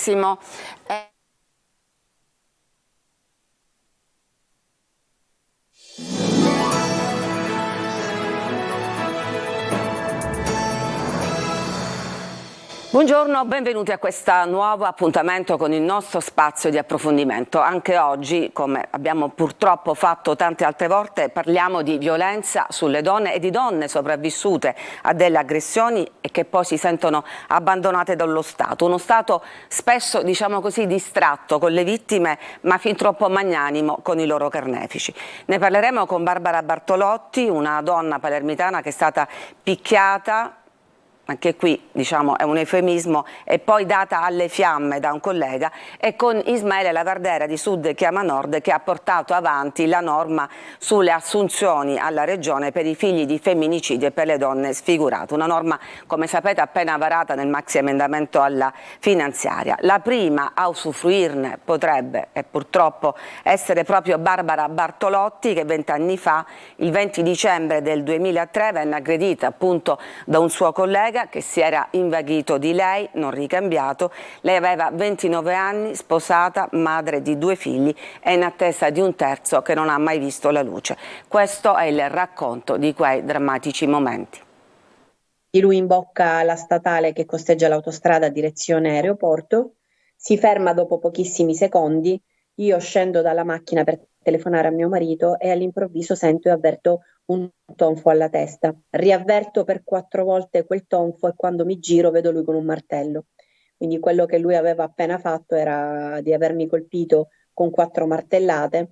Massimo. Buongiorno, benvenuti a questo nuovo appuntamento con il nostro spazio di approfondimento. Anche oggi, come abbiamo purtroppo fatto tante altre volte, parliamo di violenza sulle donne e di donne sopravvissute a delle aggressioni e che poi si sentono abbandonate dallo Stato. Uno Stato spesso, diciamo così, distratto con le vittime, ma fin troppo magnanimo con i loro carnefici. Ne parleremo con Barbara Bartolotti, una donna palermitana che è stata picchiata, anche qui diciamo è un eufemismo, e poi data alle fiamme da un collega, e con Ismaele Lavardera di Sud Chiama Nord, che ha portato avanti la norma sulle assunzioni alla regione per i figli di femminicidio e per le donne sfigurate. Una norma, come sapete, appena varata nel maxi emendamento alla finanziaria. La prima a usufruirne potrebbe e purtroppo essere proprio Barbara Bartolotti, che 20 anni fa, il 20 dicembre del 2003, venne aggredita appunto da un suo collega che si era invaghito di lei, non ricambiato. Lei aveva 29 anni, sposata, madre di 2 figli e in attesa di un terzo che non ha mai visto la luce. Questo è il racconto di quei drammatici momenti. Di lui in bocca alla statale che costeggia l'autostrada a direzione aeroporto, si ferma dopo pochissimi secondi, io scendo dalla macchina per telefonare a mio marito e all'improvviso sento e avverto un tonfo alla testa. Riavverto per 4 volte quel tonfo e quando mi giro vedo lui con un martello. Quindi quello che lui aveva appena fatto era di avermi colpito con 4 martellate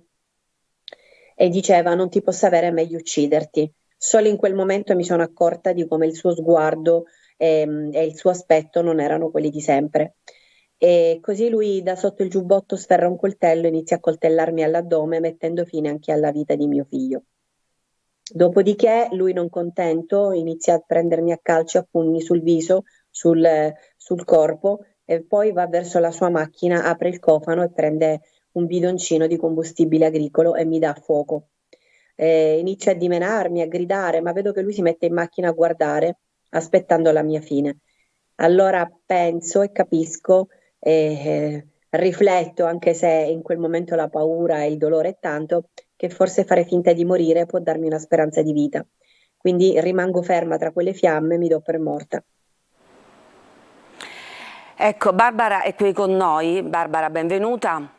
e diceva: non ti posso avere, è meglio ucciderti. Solo in quel momento mi sono accorta di come il suo sguardo e il suo aspetto non erano quelli di sempre. E così lui da sotto il giubbotto sferra un coltello e inizia a coltellarmi all'addome, mettendo fine anche alla vita di mio figlio. Dopodiché lui, non contento, inizia a prendermi a calci, a pugni sul viso, sul corpo, e poi va verso la sua macchina, apre il cofano e prende un bidoncino di combustibile agricolo e mi dà a fuoco. Inizia a dimenarmi, a gridare, ma vedo che lui si mette in macchina a guardare, aspettando la mia fine. Allora penso e capisco, rifletto, anche se in quel momento la paura e il dolore è tanto, che forse fare finta di morire può darmi una speranza di vita. Quindi rimango ferma tra quelle fiamme e mi do per morta. Ecco, Barbara è qui con noi. Barbara, benvenuta.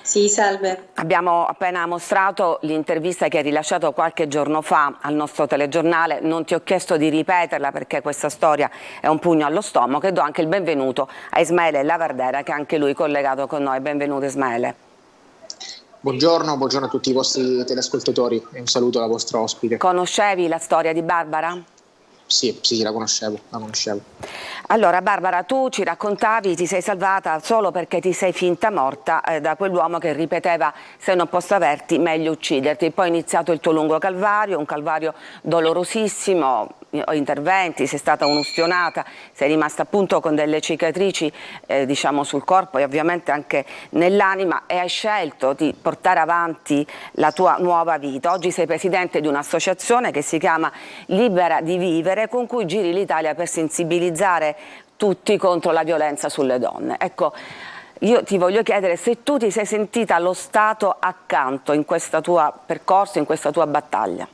Sì, salve. Abbiamo appena mostrato l'intervista che hai rilasciato qualche giorno fa al nostro telegiornale. Non ti ho chiesto di ripeterla perché questa storia è un pugno allo stomaco, e do anche il benvenuto a Ismaele Lavardera, che è anche lui collegato con noi. Benvenuto Ismaele. Buongiorno a tutti i vostri telespettatori e un saluto alla vostra ospite. Conoscevi la storia di Barbara? Sì, la conoscevo. Allora Barbara, tu ci raccontavi, ti sei salvata solo perché ti sei finta morta da quell'uomo che ripeteva: se non posso averti meglio ucciderti. Poi è iniziato il tuo lungo calvario, un calvario dolorosissimo, interventi, sei stata un'ustionata, sei rimasta appunto con delle cicatrici diciamo sul corpo e ovviamente anche nell'anima, e hai scelto di portare avanti la tua nuova vita. Oggi sei presidente di un'associazione che si chiama Libera di Vivere, con cui giri l'Italia per sensibilizzare tutti contro la violenza sulle donne. Ecco, io ti voglio chiedere se tu ti sei sentita allo Stato accanto in questo tuo percorso, in questa tua battaglia.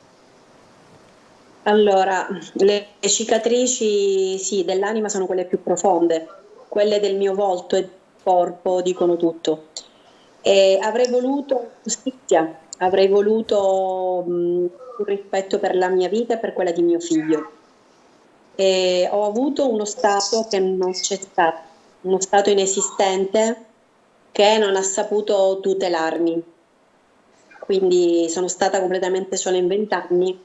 Allora, le cicatrici sì, dell'anima sono quelle più profonde, quelle del mio volto e corpo dicono tutto. E avrei voluto giustizia, avrei voluto un rispetto per la mia vita e per quella di mio figlio. E ho avuto uno Stato che non c'è stato, uno Stato inesistente che non ha saputo tutelarmi. Quindi sono stata completamente sola in 20 anni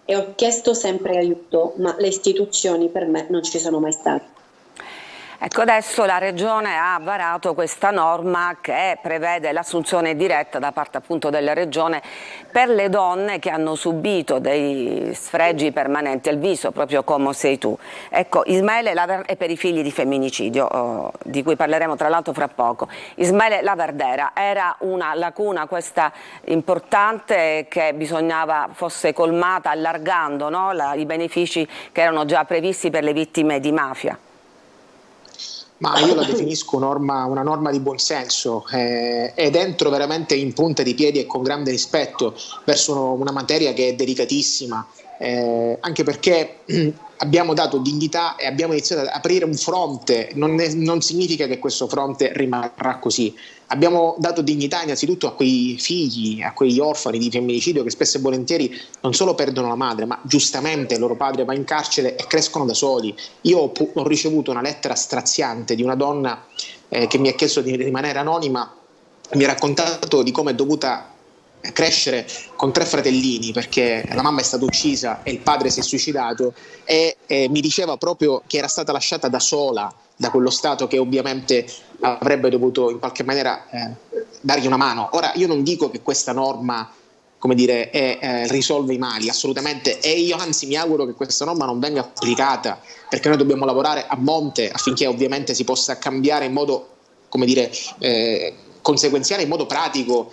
e ho chiesto sempre aiuto, ma le istituzioni per me non ci sono mai state. Ecco, adesso la Regione ha varato questa norma che prevede l'assunzione diretta da parte appunto della Regione per le donne che hanno subito dei sfregi permanenti al viso, proprio come sei tu. Ecco, Ismaele e per i figli di femminicidio, di cui parleremo tra l'altro fra poco. Ismaele Lavardera, era una lacuna questa importante che bisognava fosse colmata allargando, no? I benefici che erano già previsti per le vittime di mafia. Ma io la definisco una norma di buonsenso ed entro veramente in punta di piedi e con grande rispetto verso una materia che è delicatissima, anche perché abbiamo dato dignità e abbiamo iniziato ad aprire un fronte, non significa che questo fronte rimarrà così. Abbiamo dato dignità innanzitutto a quei figli, a quegli orfani di femminicidio che spesso e volentieri non solo perdono la madre, ma giustamente il loro padre va in carcere e crescono da soli. Io ho ricevuto una lettera straziante di una donna che mi ha chiesto di rimanere anonima, mi ha raccontato di come è dovuta crescere con 3 fratellini perché la mamma è stata uccisa e il padre si è suicidato e mi diceva proprio che era stata lasciata da sola da quello Stato che ovviamente avrebbe dovuto in qualche maniera dargli una mano. Ora io non dico che questa norma, come dire, risolve i mali, assolutamente, e io anzi mi auguro che questa norma non venga applicata, perché noi dobbiamo lavorare a monte affinché ovviamente si possa cambiare in modo, come dire, conseguenziale in modo pratico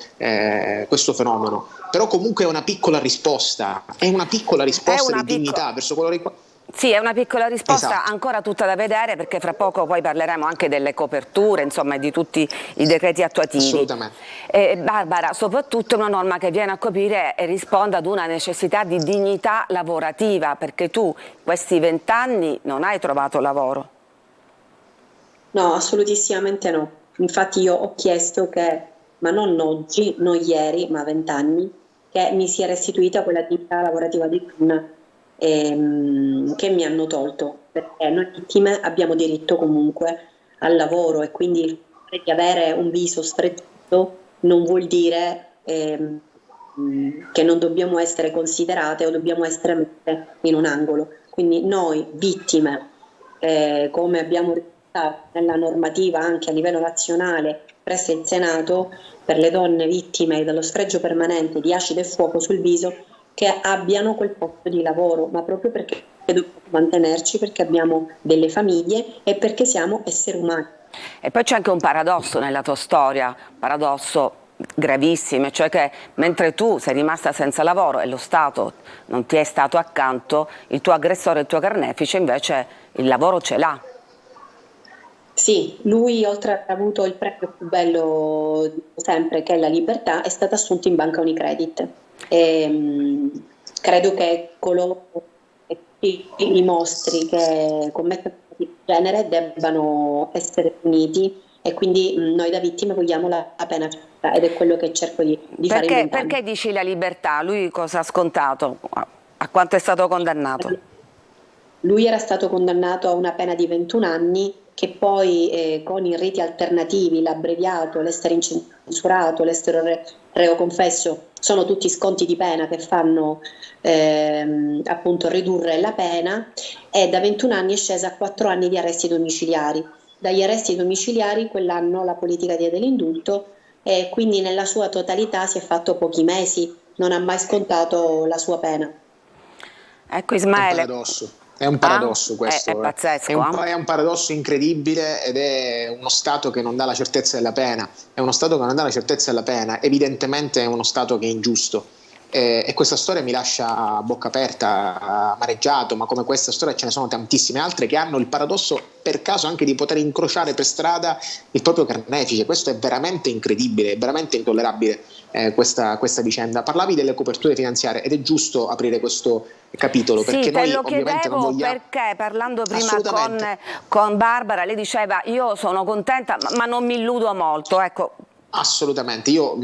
questo fenomeno. Però comunque è una piccola risposta di dignità verso coloro i quali... Sì, è una piccola risposta, Esatto. ancora tutta da vedere, perché fra poco poi parleremo anche delle coperture, insomma, di tutti i decreti attuativi. Assolutamente. Barbara, soprattutto è una norma che viene a coprire e risponde ad una necessità di dignità lavorativa, perché tu questi 20 anni non hai trovato lavoro. No, assolutissimamente no. Infatti io ho chiesto che, ma non oggi, non ieri, ma 20 anni, che mi sia restituita quella dignità lavorativa di donna che mi hanno tolto, perché noi vittime abbiamo diritto comunque al lavoro e quindi il fatto di avere un viso sfregiato non vuol dire che non dobbiamo essere considerate o dobbiamo essere messe in un angolo. Quindi noi vittime, come abbiamo riportato nella normativa anche a livello nazionale presso il Senato, per le donne vittime dello sfregio permanente di acido e fuoco sul viso, che abbiano quel posto di lavoro, ma proprio perché dobbiamo mantenerci, perché abbiamo delle famiglie e perché siamo esseri umani. E poi c'è anche un paradosso nella tua storia, paradosso gravissimo, cioè che mentre tu sei rimasta senza lavoro e lo Stato non ti è stato accanto, il tuo aggressore, il tuo carnefice invece il lavoro ce l'ha. Sì, lui oltre ad aver avuto il premio più bello di sempre, che è la libertà, è stato assunto in banca Unicredit. Credo che coloro che dimostri che commettono reati del genere debbano essere puniti e quindi noi da vittime vogliamo la pena certa ed è quello che cerco di fare in 20 anni. Perché dici la libertà? Lui cosa ha scontato? A quanto è stato condannato? Lui era stato condannato a una pena di 21 anni che poi con i riti alternativi, l'abbreviato, l'essere incensurato, l'essere reo confesso, sono tutti sconti di pena che fanno appunto ridurre la pena, e da 21 anni è scesa a 4 anni di arresti domiciliari. Dagli arresti domiciliari quell'anno la politica diede l'indulto e quindi nella sua totalità si è fatto pochi mesi, non ha mai scontato la sua pena. Ecco Ismaele. È un paradosso questo, è pazzesco. È un paradosso incredibile ed è uno Stato che non dà la certezza della pena, è uno Stato che non dà la certezza della pena, evidentemente è uno Stato che è ingiusto. E questa storia mi lascia a bocca aperta, amareggiato, ma come questa storia ce ne sono tantissime altre che hanno il paradosso per caso anche di poter incrociare per strada il proprio carnefice. Questo è veramente incredibile, è veramente intollerabile questa vicenda. Parlavi delle coperture finanziarie ed è giusto aprire questo capitolo, perché sì, noi te lo ovviamente non chiedevo vogliamo... perché parlando prima con Barbara lei diceva io sono contenta ma non mi illudo molto, ecco. Assolutamente, io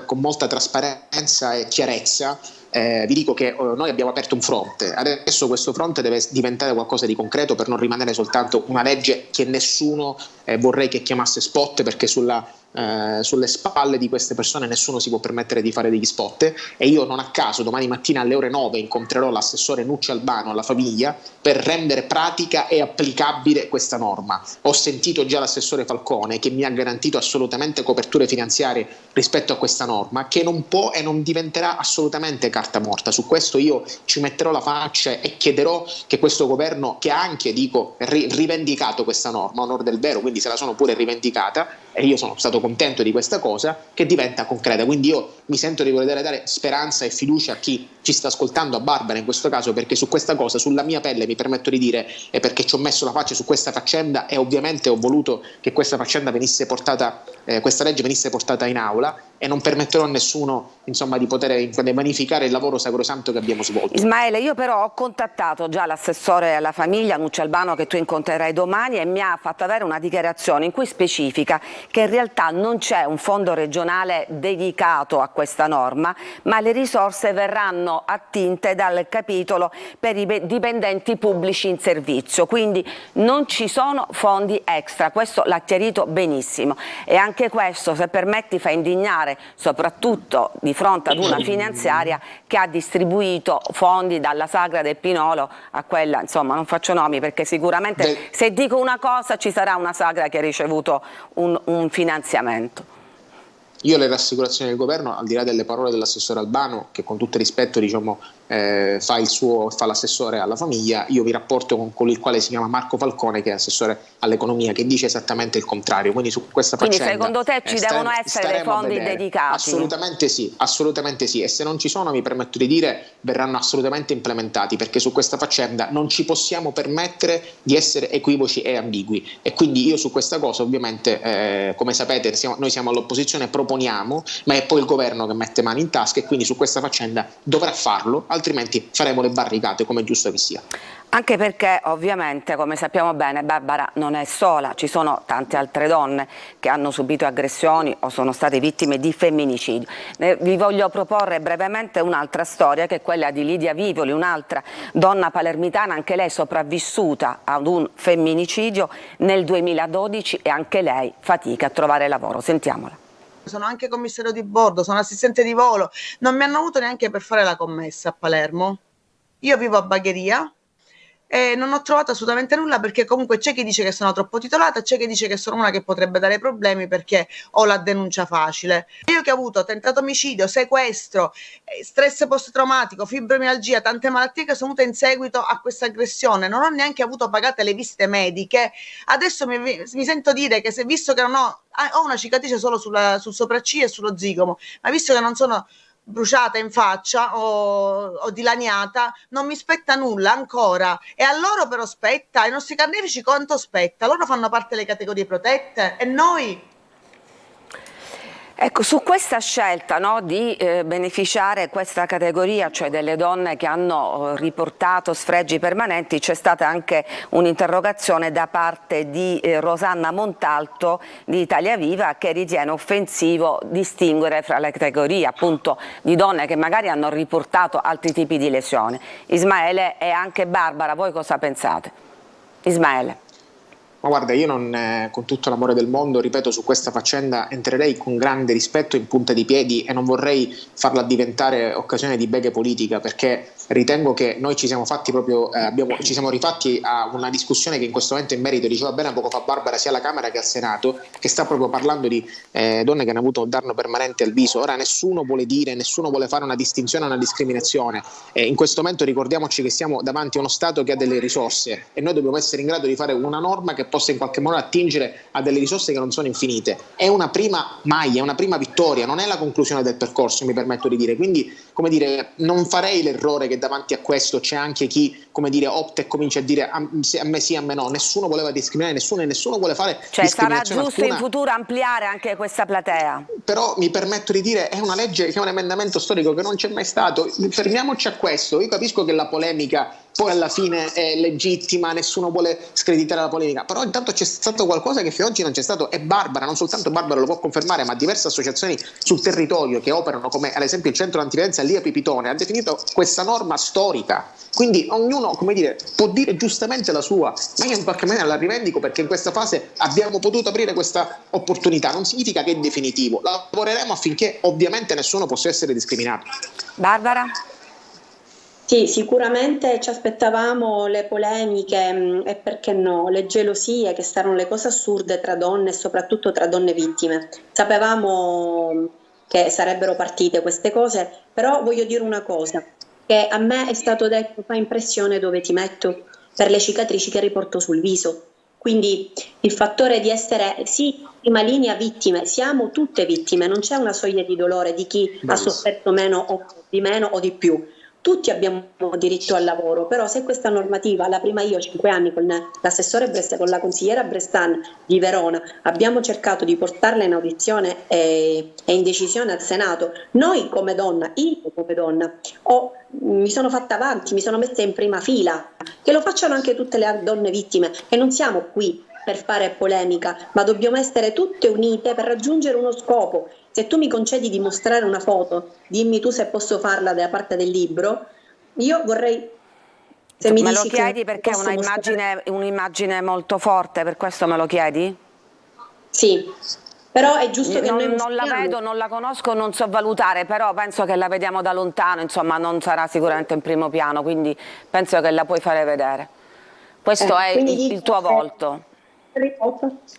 con molta trasparenza e chiarezza vi dico che noi abbiamo aperto un fronte, adesso questo fronte deve diventare qualcosa di concreto per non rimanere soltanto una legge che nessuno vorrei che chiamasse spot, perché sulle spalle di queste persone nessuno si può permettere di fare degli spot, e io non a caso domani mattina alle ore 9 incontrerò l'assessore Nucci Albano alla famiglia per rendere pratica e applicabile questa norma. Ho sentito già l'assessore Falcone che mi ha garantito assolutamente coperture finanziarie rispetto a questa norma, che non può e non diventerà assolutamente carta morta. Su questo io ci metterò la faccia e chiederò che questo governo, che ha anche rivendicato questa norma, onor del vero, quindi se la sono pure rivendicata, e io sono stato contento di questa cosa, che diventa concreta. Quindi io mi sento di voler dare speranza e fiducia a chi ci sta ascoltando, a Barbara in questo caso, perché su questa cosa, sulla mia pelle, mi permetto di dire, e perché ci ho messo la faccia su questa faccenda e ovviamente ho voluto che questa faccenda venisse portata, questa legge venisse portata in aula, e non permetterò a nessuno, insomma, di poter vanificare il lavoro sacrosanto che abbiamo svolto. Ismaele, io però ho contattato già l'assessore alla famiglia Nuccia Albano, che tu incontrerai domani, e mi ha fatto avere una dichiarazione in cui specifica che in realtà non c'è un fondo regionale dedicato a questa norma, ma le risorse verranno attinte dal capitolo per i dipendenti pubblici in servizio, quindi non ci sono fondi extra, questo l'ha chiarito benissimo, e anche questo, se permetti, fa indignare, soprattutto di fronte ad una finanziaria che ha distribuito fondi dalla Sagra del Pinolo a quella, insomma non faccio nomi perché sicuramente se dico una cosa ci sarà una Sagra che ha ricevuto un finanziamento. Io le rassicurazioni del governo, al di là delle parole dell'assessore Albano, che con tutto rispetto fa l'assessore alla famiglia, io mi rapporto con colui il quale si chiama Marco Falcone, che è assessore all'economia, che dice esattamente il contrario. Quindi su questa faccenda, quindi secondo te ci devono essere dei fondi dedicati? Assolutamente sì, e se non ci sono, mi permetto di dire, verranno assolutamente implementati, perché su questa faccenda non ci possiamo permettere di essere equivoci e ambigui, e quindi io su questa cosa ovviamente, come sapete, noi siamo all'opposizione, proponiamo, ma è poi il governo che mette mani in tasca, e quindi su questa faccenda dovrà farlo, altrimenti faremo le barricate, come è giusto che sia. Anche perché ovviamente, come sappiamo bene, Barbara non è sola, ci sono tante altre donne che hanno subito aggressioni o sono state vittime di femminicidio. Vi voglio proporre brevemente un'altra storia, che è quella di Lidia Vivoli, un'altra donna palermitana, anche lei sopravvissuta ad un femminicidio nel 2012, e anche lei fatica a trovare lavoro. Sentiamola. Sono anche commissario di bordo, sono assistente di volo, non mi hanno avuto neanche per fare la commessa a Palermo. Io vivo a Bagheria e non ho trovato assolutamente nulla, perché comunque c'è chi dice che sono troppo titolata, c'è chi dice che sono una che potrebbe dare problemi perché ho la denuncia facile. Io che ho avuto tentato omicidio, sequestro, stress post-traumatico, fibromialgia, tante malattie che sono venute in seguito a questa aggressione, non ho neanche avuto pagate le visite mediche, adesso mi sento dire che, se visto che non ho una cicatrice solo sul sopracciglio e sullo zigomo, ma visto che non sono bruciata in faccia o dilaniata, non mi spetta nulla ancora, e a loro però spetta, ai nostri carnefici quanto spetta? Loro fanno parte delle categorie protette e noi? Ecco, su questa scelta, no, di beneficiare questa categoria, cioè delle donne che hanno riportato sfregi permanenti, c'è stata anche un'interrogazione da parte di Rosanna Montalto di Italia Viva, che ritiene offensivo distinguere fra le categorie appunto di donne che magari hanno riportato altri tipi di lesioni. Ismaele e anche Barbara, voi cosa pensate? Ismaele. Ma guarda, io non, con tutto l'amore del mondo, ripeto, su questa faccenda entrerei con grande rispetto in punta di piedi, e non vorrei farla diventare occasione di beghe politica, perché ritengo che noi ci siamo fatti proprio, ci siamo rifatti a una discussione che in questo momento in merito, diceva bene poco fa Barbara, sia alla Camera che al Senato, che sta proprio parlando di donne che hanno avuto un danno permanente al viso. Ora nessuno vuole fare una distinzione, una discriminazione. In questo momento ricordiamoci che siamo davanti a uno Stato che ha delle risorse, e noi dobbiamo essere in grado di fare una norma che possa in qualche modo attingere a delle risorse che non sono infinite. È una prima maglia, una prima vittoria, non è la conclusione del percorso, mi permetto di dire. Quindi, come dire, non farei l'errore che davanti a questo c'è anche chi, come dire, opta e comincia a dire a me sì, a me no. Nessuno voleva discriminare nessuno, e nessuno vuole fare discriminazione. Sarà giusto alcuna in futuro ampliare anche questa platea. Però mi permetto di dire, è una legge che è un emendamento storico che non c'è mai stato. Fermiamoci a questo. Io capisco che la polemica poi alla fine è legittima, nessuno vuole screditare la polemica, però intanto c'è stato qualcosa che fino ad oggi non c'è stato, e Barbara, non soltanto Barbara lo può confermare, ma diverse associazioni sul territorio che operano, come ad esempio il centro antiviolenza Lia Pipitone, ha definito questa norma storica. Quindi ognuno, come dire, può dire giustamente la sua, ma io in qualche maniera la rivendico, perché in questa fase abbiamo potuto aprire questa opportunità. Non significa che è definitivo, lavoreremo affinché ovviamente nessuno possa essere discriminato. Barbara? Sì, sicuramente ci aspettavamo le polemiche e perché no, le gelosie, che saranno le cose assurde tra donne e soprattutto tra donne vittime. Sapevamo che sarebbero partite queste cose, però voglio dire una cosa, che a me è stato detto: fa impressione dove ti metto, per le cicatrici che riporto sul viso. Quindi il fattore di essere, sì, prima linea vittime, siamo tutte vittime, non c'è una soglia di dolore di chi ha sofferto meno o di più. Tutti abbiamo diritto al lavoro, però se questa normativa, la prima io 5 anni con l'assessore con la consigliera Brestan di Verona, abbiamo cercato di portarla in audizione e in decisione al Senato, noi come donna, io come donna, mi sono fatta avanti, mi sono messa in prima fila, che lo facciano anche tutte le donne vittime, e non siamo qui per fare polemica, ma dobbiamo essere tutte unite per raggiungere uno scopo. Se tu mi concedi di mostrare una foto, dimmi tu se posso farla dalla parte del libro, io vorrei... Se mi me lo dici chiedi perché è un'immagine molto forte, per questo me lo chiedi? Sì, però è giusto che noi non la vedo, non la conosco, non so valutare, però penso che la vediamo da lontano, insomma non sarà sicuramente in primo piano, quindi penso che la puoi fare vedere. Questo è il tuo volto.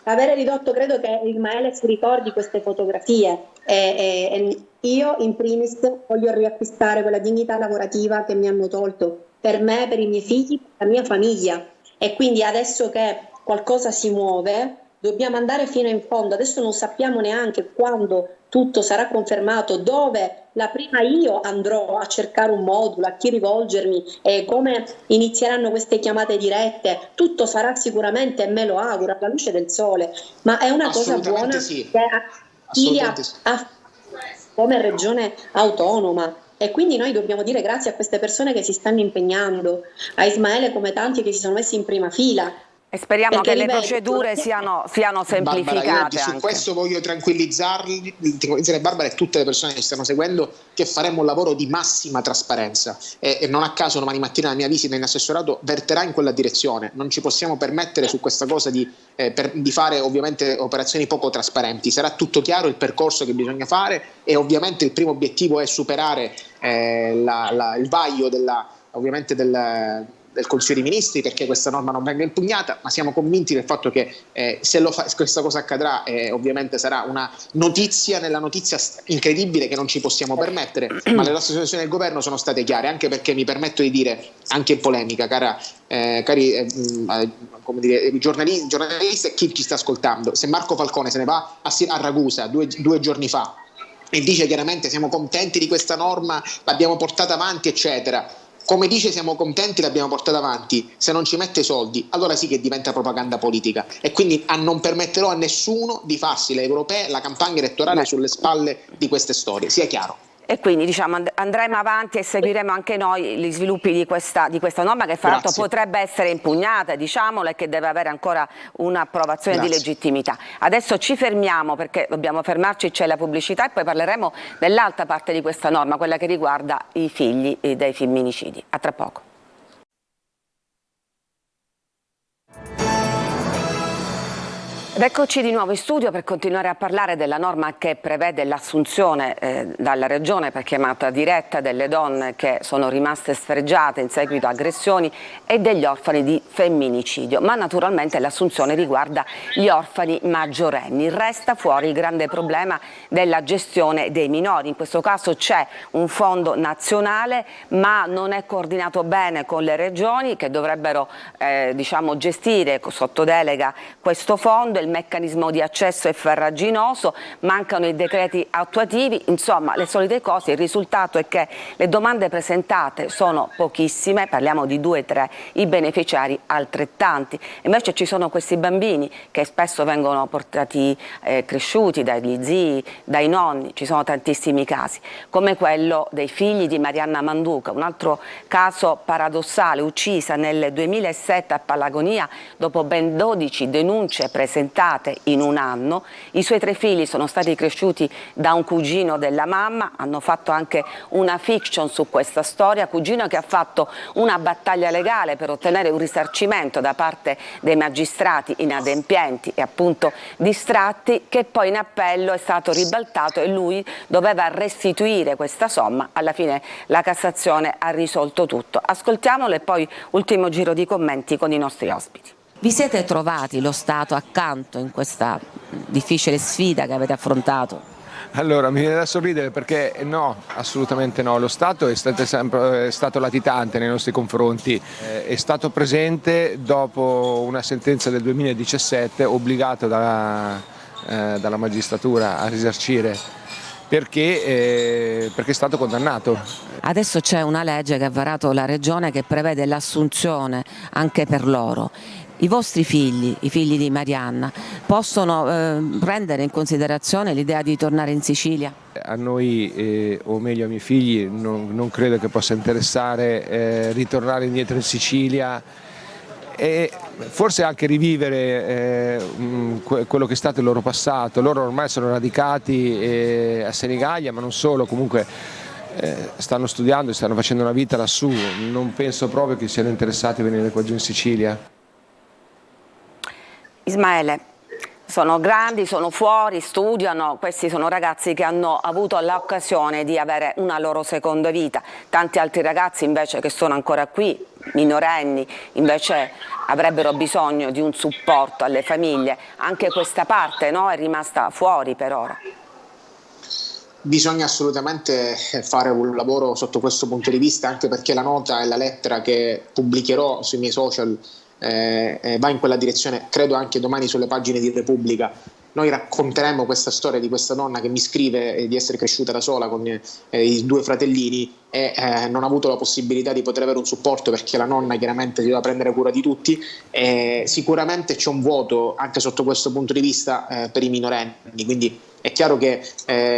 Avere ridotto, credo che Ismaele si ricordi queste fotografie e io in primis voglio riacquistare quella dignità lavorativa che mi hanno tolto per me, per i miei figli, per la mia famiglia, e quindi adesso che qualcosa si muove dobbiamo andare fino in fondo. Adesso non sappiamo neanche quando tutto sarà confermato, dove la prima io andrò a cercare un modulo, a chi rivolgermi e come inizieranno queste chiamate dirette. Tutto sarà sicuramente, e me lo auguro, alla luce del sole, ma è una cosa buona sì. che Italia ha come regione autonoma, e quindi noi dobbiamo dire grazie a queste persone che si stanno impegnando, a Ismaele come tanti che si sono messi in prima fila. E speriamo Perché che le procedure siano semplificate. Barbara, io su questo voglio tranquillizzare Barbara e tutte le persone che stanno seguendo, che faremo un lavoro di massima trasparenza e non a caso domani mattina la mia visita in assessorato verterà in quella direzione. Non ci possiamo permettere su questa cosa di fare ovviamente operazioni poco trasparenti. Sarà tutto chiaro il percorso che bisogna fare, e ovviamente il primo obiettivo è superare il vaglio ovviamente del Consiglio dei Ministri, perché questa norma non venga impugnata, ma siamo convinti del fatto che se questa cosa accadrà ovviamente sarà una notizia nella notizia incredibile che non ci possiamo permettere, ma le nostre soluzioni del governo sono state chiare, anche perché mi permetto di dire, anche in polemica, cari come dire, giornalisti e chi ci sta ascoltando, se Marco Falcone se ne va a Ragusa due giorni fa e dice chiaramente siamo contenti di questa norma, l'abbiamo portata avanti eccetera, come dice siamo contenti, l'abbiamo portata avanti, se non ci mette soldi allora sì che diventa propaganda politica, e quindi non permetterò a nessuno di farsi le europee, la campagna elettorale sulle spalle di queste storie, sia chiaro. E quindi diciamo andremo avanti e seguiremo anche noi gli sviluppi di questa norma, che fra l'altro potrebbe essere impugnata, diciamolo, e che deve avere ancora un'approvazione di legittimità. Adesso ci fermiamo perché dobbiamo fermarci, c'è la pubblicità, e poi parleremo dell'altra parte di questa norma, quella che riguarda i figli dei femminicidi. A tra poco. Ed eccoci di nuovo in studio per continuare a parlare della norma che prevede l'assunzione dalla Regione per chiamata diretta delle donne che sono rimaste sfregiate in seguito a aggressioni e degli orfani di femminicidio, ma naturalmente l'assunzione riguarda gli orfani maggiorenni. Resta fuori il grande problema della gestione dei minori. In questo caso c'è un fondo nazionale, ma non è coordinato bene con le regioni che dovrebbero diciamo, gestire sotto delega questo fondo. Il meccanismo di accesso è farraginoso, mancano i decreti attuativi, insomma le solite cose. Il risultato è che le domande presentate sono pochissime, parliamo di 2-3, i beneficiari altrettanti. Invece ci sono questi bambini che spesso vengono portati cresciuti dagli zii, dai nonni, ci sono tantissimi casi, come quello dei figli di Marianna Manduca, un altro caso paradossale, uccisa nel 2007 a Palagonia dopo ben 12 denunce presentate in un anno. I suoi 3 figli sono stati cresciuti da un cugino della mamma, hanno fatto anche una fiction su questa storia, cugino che ha fatto una battaglia legale per ottenere un risarcimento da parte dei magistrati inadempienti e appunto distratti, che poi in appello è stato ribaltato e lui doveva restituire questa somma. Alla fine la Cassazione ha risolto tutto. Ascoltiamolo e poi ultimo giro di commenti con i nostri ospiti. Vi siete trovati lo Stato accanto in questa difficile sfida che avete affrontato? Allora, mi viene da sorridere perché no, assolutamente no. Lo Stato è sempre stato latitante nei nostri confronti, è stato presente dopo una sentenza del 2017, obbligato dalla magistratura a risarcire perché è stato condannato. Adesso c'è una legge che ha varato la Regione che prevede l'assunzione anche per loro. I vostri figli, i figli di Marianna, possono prendere in considerazione l'idea di tornare in Sicilia? A noi, o meglio ai miei figli, non credo che possa interessare ritornare indietro in Sicilia e forse anche rivivere quello che è stato il loro passato. Loro ormai sono radicati a Senigallia, ma non solo, comunque stanno studiando e stanno facendo una vita lassù. Non penso proprio che siano interessati a venire qua giù in Sicilia. Ismaele, sono grandi, sono fuori, studiano, questi sono ragazzi che hanno avuto l'occasione di avere una loro seconda vita. Tanti altri ragazzi invece che sono ancora qui, minorenni, invece avrebbero bisogno di un supporto alle famiglie. Anche questa parte, no, è rimasta fuori per ora. Bisogna assolutamente fare un lavoro sotto questo punto di vista, anche perché la nota e la lettera che pubblicherò sui miei social va in quella direzione, credo anche domani sulle pagine di Repubblica. Noi racconteremo questa storia di questa donna che mi scrive di essere cresciuta da sola con i due fratellini e non ha avuto la possibilità di poter avere un supporto perché la nonna chiaramente si doveva prendere cura di tutti. Sicuramente c'è un vuoto anche sotto questo punto di vista per i minorenni, quindi è chiaro che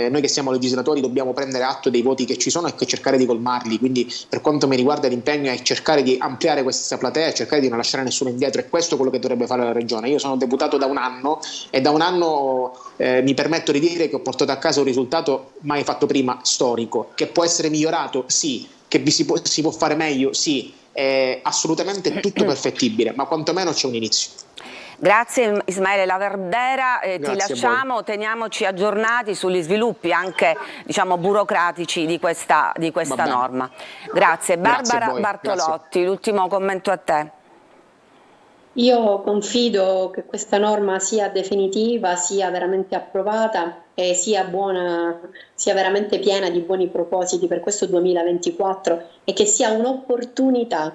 noi che siamo legislatori dobbiamo prendere atto dei voti che ci sono e cercare di colmarli, quindi per quanto mi riguarda l'impegno è cercare di ampliare questa platea e cercare di non lasciare nessuno indietro, e questo è quello che dovrebbe fare la Regione. Io sono deputato da un anno e da un anno mi permetto di dire che ho portato a casa un risultato mai fatto prima, storico, che può essere migliorato, sì, che si può fare meglio, sì, è assolutamente tutto perfettibile, ma quantomeno c'è un inizio. Grazie Ismaele Laverdera, ti lasciamo, teniamoci aggiornati sugli sviluppi anche diciamo burocratici di questa norma. Grazie. Barbara Bartolotti, l'ultimo commento a te. Io confido che questa norma sia definitiva, sia veramente approvata e sia buona, sia veramente piena di buoni propositi per questo 2024 e che sia un'opportunità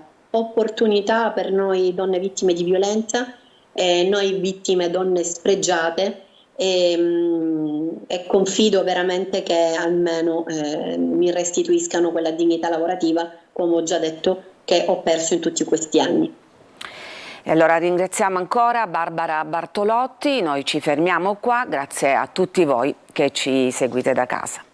per noi donne vittime di violenza, noi vittime donne sfregiate e confido veramente che almeno mi restituiscano quella dignità lavorativa, come ho già detto, che ho perso in tutti questi anni. E allora ringraziamo ancora Barbara Bartolotti, noi ci fermiamo qua, grazie a tutti voi che ci seguite da casa.